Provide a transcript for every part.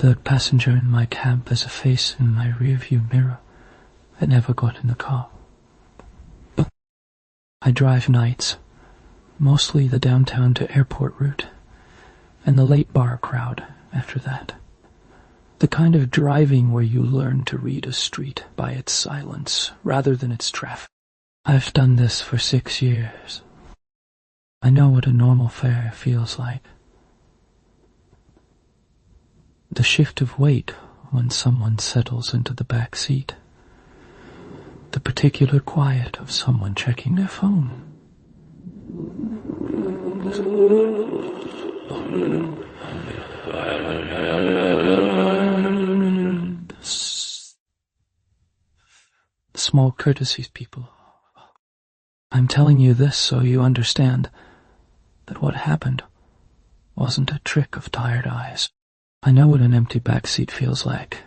Third passenger in my cab, there's a face in my rearview mirror that never got in the car. I drive nights, mostly the downtown to airport route, and the late bar crowd after that. The kind of driving where you learn to read a street by its silence rather than its traffic. I've done this for 6 years. I know what a normal fare feels like. The shift of weight when someone settles into the back seat. The particular quiet of someone checking their phone. Small courtesies, people. I'm telling you this so you understand that what happened wasn't a trick of tired eyes. I know what an empty backseat feels like,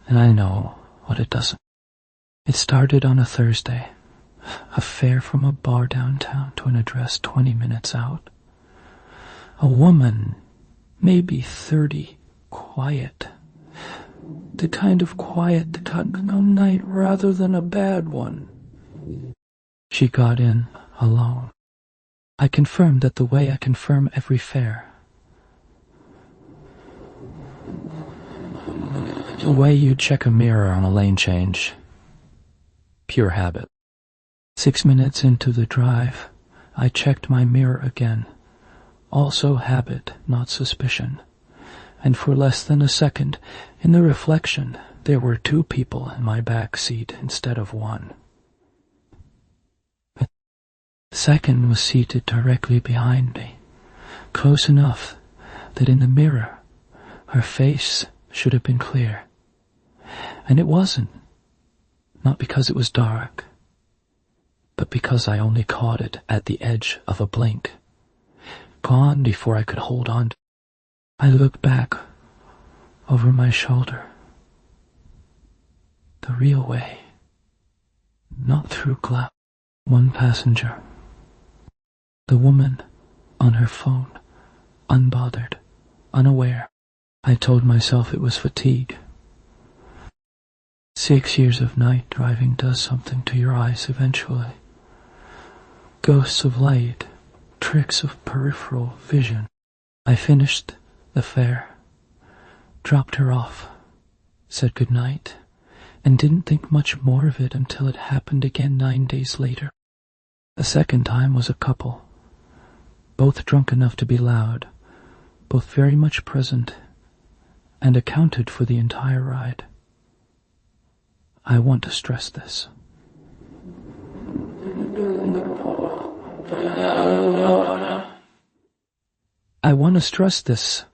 and I know what it doesn't. It started on a Thursday, a fare from a bar downtown to an address 20 minutes out. A woman, maybe 30, quiet. The kind of quiet that got no night rather than a bad one. She got in alone. I confirmed that the way I confirm every fare. The way you check a mirror on a lane change. Pure habit. 6 minutes into the drive, I checked my mirror again. Also habit, not suspicion. And for less than a second, in the reflection, there were 2 people in my back seat instead of 1. The second was seated directly behind me, close enough that in the mirror, her face should have been clear. And it wasn't. Not because it was dark, but because I only caught it at the edge of a blink. Gone before I could hold on. I looked back over my shoulder. The real way. Not through glass. 1 passenger. The woman on her phone, unbothered, unaware. I told myself it was fatigue. 6 years of night driving does something to your eyes eventually. Ghosts of light, tricks of peripheral vision. I finished the fare, dropped her off, said goodnight, and didn't think much more of it until it happened again 9 days later. The second time was a couple, both drunk enough to be loud, both very much present, and accounted for the entire ride. I want to stress this. I want to stress this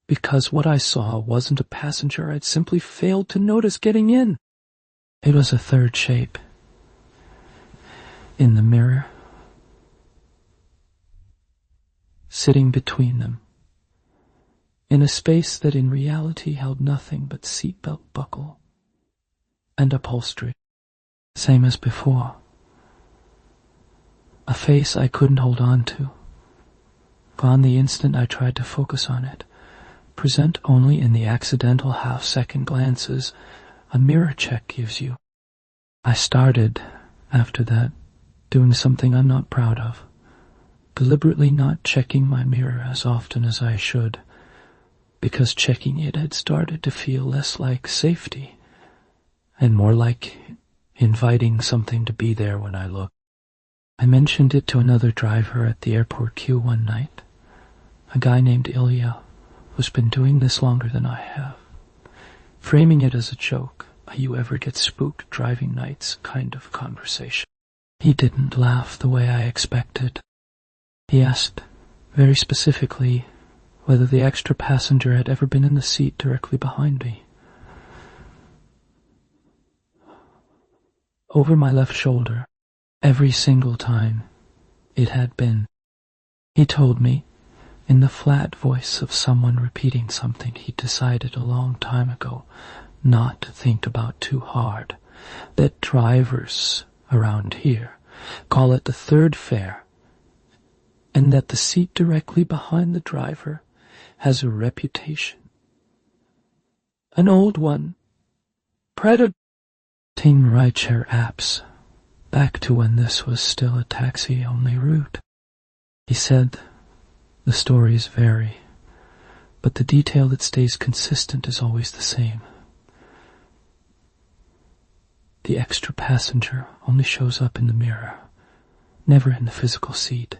because what I saw wasn't a passenger I'd simply failed to notice getting in. It was a third shape. In the mirror, sitting between them, in a space that in reality held nothing but seatbelt buckle and upholstery, same as before. A face I couldn't hold on to. Gone the instant I tried to focus on it, present only in the accidental half-second glances a mirror check gives you. I started, after that, doing something I'm not proud of, deliberately not checking my mirror as often as I should, because checking it had started to feel less like safety and more like inviting something to be there when I looked. I mentioned it to another driver at the airport queue one night, a guy named Ilya, who's been doing this longer than I have, framing it as a joke, a you ever get spooked driving nights kind of conversation. He didn't laugh the way I expected. He asked, very specifically, whether the extra passenger had ever been in the seat directly behind me. Over my left shoulder, every single time, it had been. He told me, in the flat voice of someone repeating something he'd decided a long time ago not to think about too hard, that drivers around here call it the third fare, and that the seat directly behind the driver has a reputation. An old one. Predating rideshare apps, back to when this was still a taxi-only route. He said, the stories vary, but the detail that stays consistent is always the same. The extra passenger only shows up in the mirror, never in the physical seat.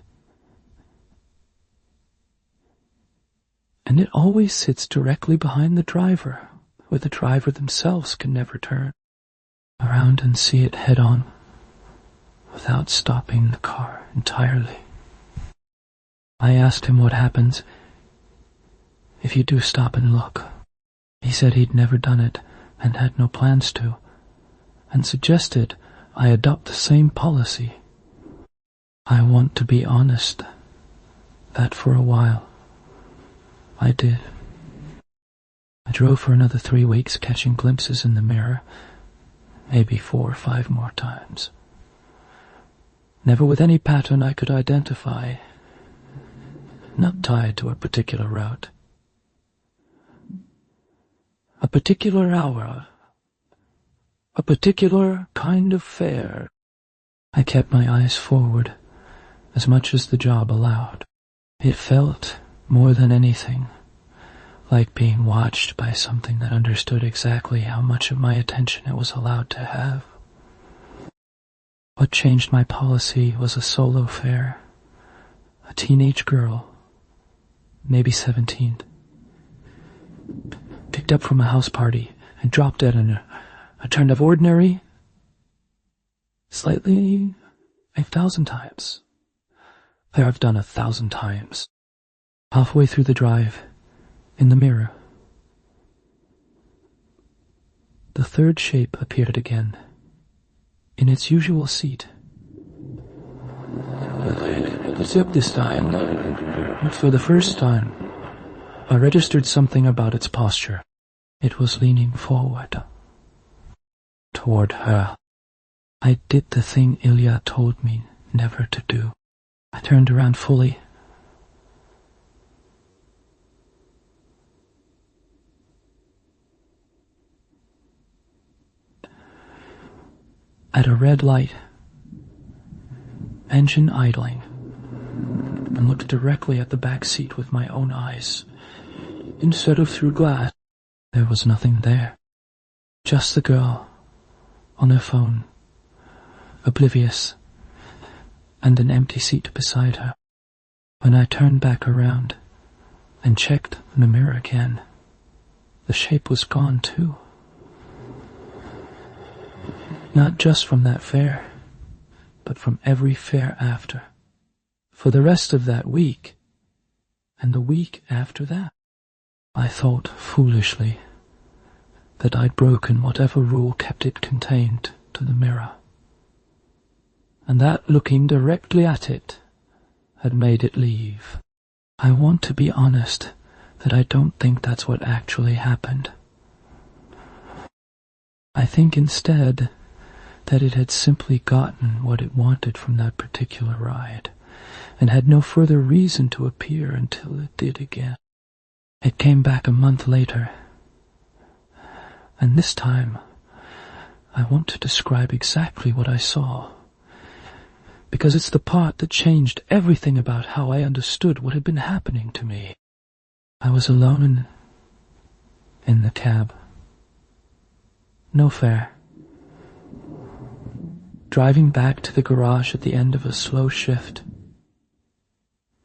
And it always sits directly behind the driver, where the driver themselves can never turn around and see it head-on without stopping the car entirely. I asked him what happens if you do stop and look. He said he'd never done it and had no plans to, and suggested I adopt the same policy. I want to be honest that for a while I did. I drove for another 3 weeks, catching glimpses in the mirror, maybe 4 or 5 more times. Never with any pattern I could identify, not tied to a particular route. A particular hour, a particular kind of fare. I kept my eyes forward as much as the job allowed. It felt, more than anything, like being watched by something that understood exactly how much of my attention it was allowed to have. What changed my policy was a solo fare. A teenage girl, maybe 17, picked up from a house party and dropped dead in a turn of ordinary, slightly 1,000 times. There I've done 1,000 times. Halfway through the drive, in the mirror, the third shape appeared again, in its usual seat. Except this time, for the first time, I registered something about its posture. It was leaning forward, toward her. I did the thing Ilya told me never to do. I turned around fully. At a red light, engine idling, and looked directly at the back seat with my own eyes. Instead of through glass, there was nothing there. Just the girl, on her phone, oblivious, and an empty seat beside her. When I turned back around and checked the mirror again, the shape was gone too. Not just from that fare, but from every fare after. For the rest of that week, and the week after that, I thought foolishly that I'd broken whatever rule kept it contained to the mirror, and that looking directly at it had made it leave. I want to be honest that I don't think that's what actually happened. I think instead that it had simply gotten what it wanted from that particular ride, and had no further reason to appear until it did again. It came back a month later, and this time I want to describe exactly what I saw, because it's the part that changed everything about how I understood what had been happening to me. I was alone in the cab. No fare. Driving back to the garage at the end of a slow shift.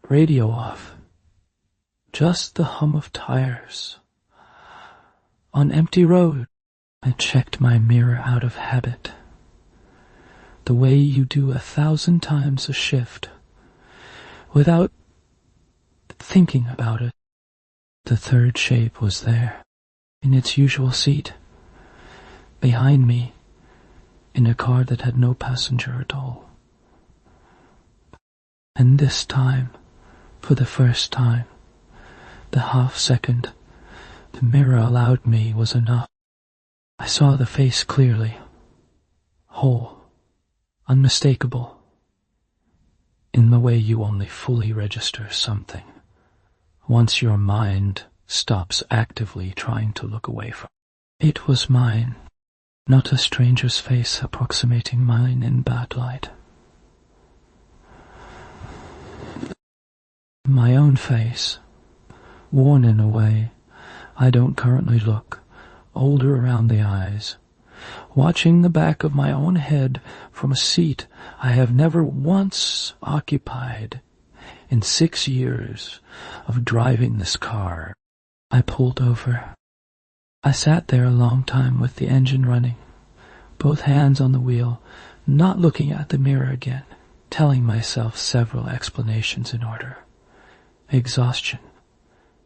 Radio off. Just the hum of tires. On empty road, I checked my mirror out of habit. The way you do 1,000 times a shift, without thinking about it. The third shape was there, in its usual seat, behind me, in a car that had no passenger at all. And this time, for the first time, the half-second the mirror allowed me was enough. I saw the face clearly, whole, unmistakable, in the way you only fully register something once your mind stops actively trying to look away from it. It was mine, not a stranger's face approximating mine in bad light. My own face, worn in a way I don't currently look, older around the eyes, watching the back of my own head from a seat I have never once occupied in 6 years of driving this car. I pulled over. I sat there a long time with the engine running, both hands on the wheel, not looking at the mirror again, telling myself several explanations in order. Exhaustion,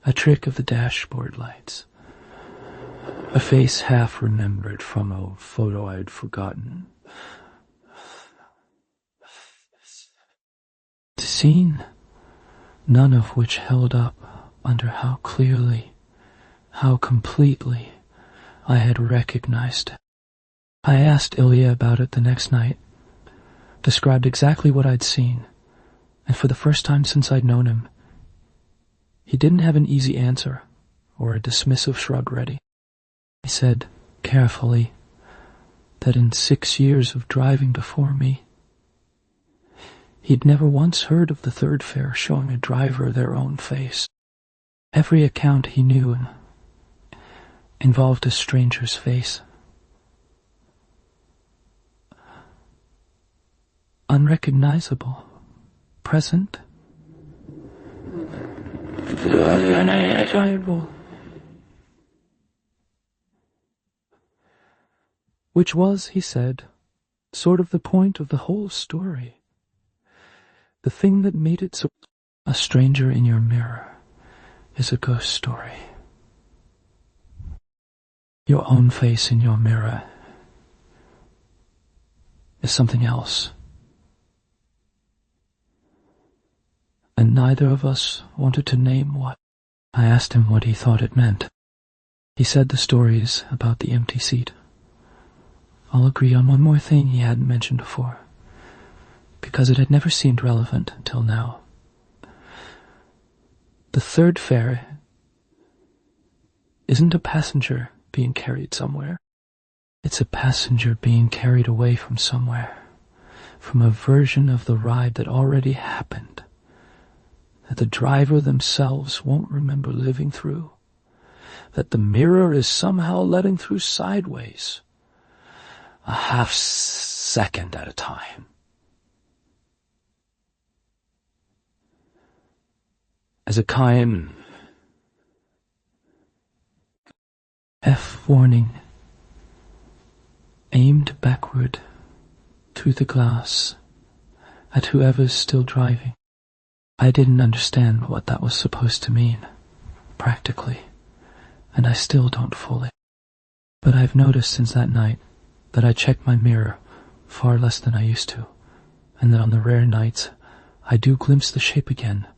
a trick of the dashboard lights, a face half remembered from a photo I'd forgotten. The scene, none of which held up under how clearly, how completely I had recognized it. I asked Ilya about it the next night, described exactly what I'd seen, and for the first time since I'd known him, he didn't have an easy answer or a dismissive shrug ready. He said, carefully, that in 6 years of driving before me, he'd never once heard of the third fare showing a driver their own face. Every account he knew involved a stranger's face. Unrecognizable, present, which was, he said, sort of the point of the whole story. The thing that made it so... A stranger in your mirror is a ghost story. Your own face in your mirror is something else. And neither of us wanted to name what. I asked him what he thought it meant. He said the stories about the empty seat. I'll agree on one more thing he hadn't mentioned before, because it had never seemed relevant until now. The third fare isn't a passenger being carried somewhere. It's a passenger being carried away from somewhere, from a version of the ride that already happened, that the driver themselves won't remember living through, that the mirror is somehow letting through sideways, a half second at a time. As a kind F warning aimed backward through the glass at whoever's still driving. I didn't understand what that was supposed to mean, practically, and I still don't fully. But I've noticed since that night that I check my mirror far less than I used to, and that on the rare nights I do glimpse the shape again,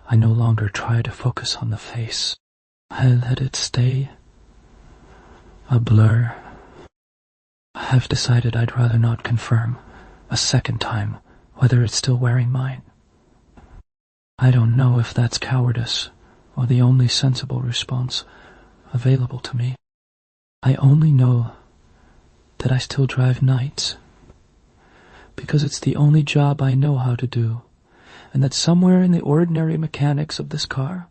I no longer try to focus on the face. I let it stay a blur. I have decided I'd rather not confirm a second time whether it's still wearing mine. I don't know if that's cowardice or the only sensible response available to me. I only know that I still drive nights because it's the only job I know how to do, and that somewhere in the ordinary mechanics of this car,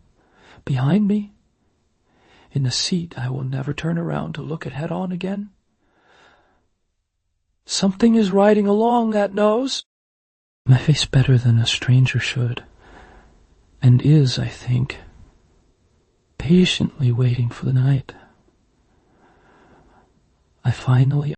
behind me, in the seat I will never turn around to look at head-on again, something is riding along that nose. My face better than a stranger should, and is, I think, patiently waiting for the night. I finally